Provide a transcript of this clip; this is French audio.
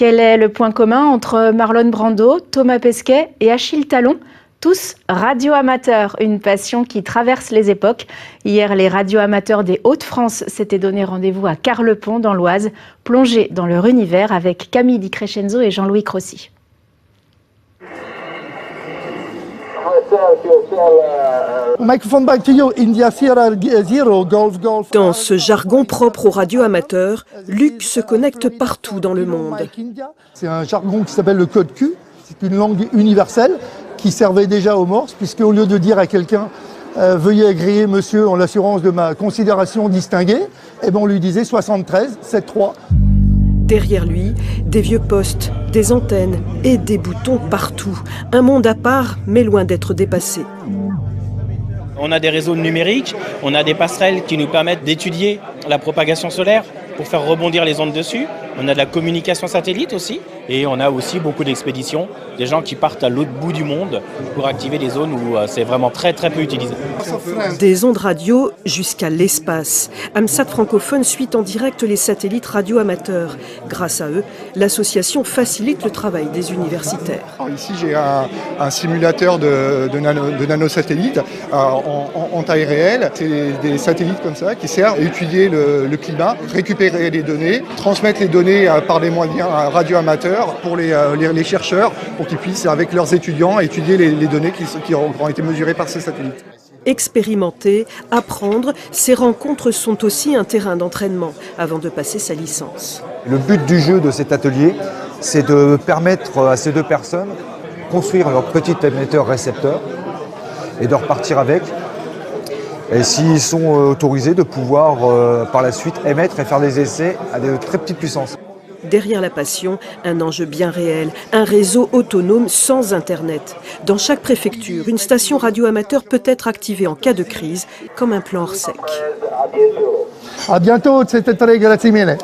Quel est le point commun entre Marlon Brando, Thomas Pesquet et Achille Talon ? Tous radioamateurs, une passion qui traverse les époques. Hier, les radioamateurs des Hauts-de-France s'étaient donné rendez-vous à Carlepont dans l'Oise, plongés dans leur univers avec Camille Di Crescenzo et Jean-Louis Crossi. Dans ce jargon propre aux radioamateurs, Luc se connecte partout dans le monde. C'est un jargon qui s'appelle le code Q, c'est une langue universelle qui servait déjà aux morses, puisque au lieu de dire à quelqu'un veuillez agréer monsieur en l'assurance de ma considération distinguée, eh ben on lui disait 73, 73. Derrière lui, des vieux postes, des antennes et des boutons partout. Un monde à part, mais loin d'être dépassé. On a des réseaux numériques, on a des passerelles qui nous permettent d'étudier la propagation solaire pour faire rebondir les ondes dessus. On a de la communication satellite aussi, et on a aussi beaucoup d'expéditions, des gens qui partent à l'autre bout du monde pour activer des zones où c'est vraiment très peu utilisé. Des ondes radio jusqu'à l'espace. AMSAT francophone suit en direct les satellites radioamateurs. Grâce à eux, l'association facilite le travail des universitaires. Alors ici, j'ai un simulateur de nanosatellites en taille réelle. C'est des satellites comme ça qui servent à étudier le climat, récupérer les données, transmettre les données par des moyens radioamateurs pour les chercheurs, pour qu'ils puissent, avec leurs étudiants, étudier les données qui auront été mesurées par ces satellites. Expérimenter, apprendre, ces rencontres sont aussi un terrain d'entraînement avant de passer sa licence. Le but du jeu de cet atelier, c'est de permettre à ces deux personnes de construire leur petit émetteur-récepteur et de repartir avec. Et s'ils sont autorisés, de pouvoir par la suite émettre et faire des essais à de très petites puissances. Derrière la passion, un enjeu bien réel, un réseau autonome sans Internet. Dans chaque préfecture, une station radioamateur peut être activée en cas de crise, comme un plan hors sec. À bientôt, c'était très grazie mille.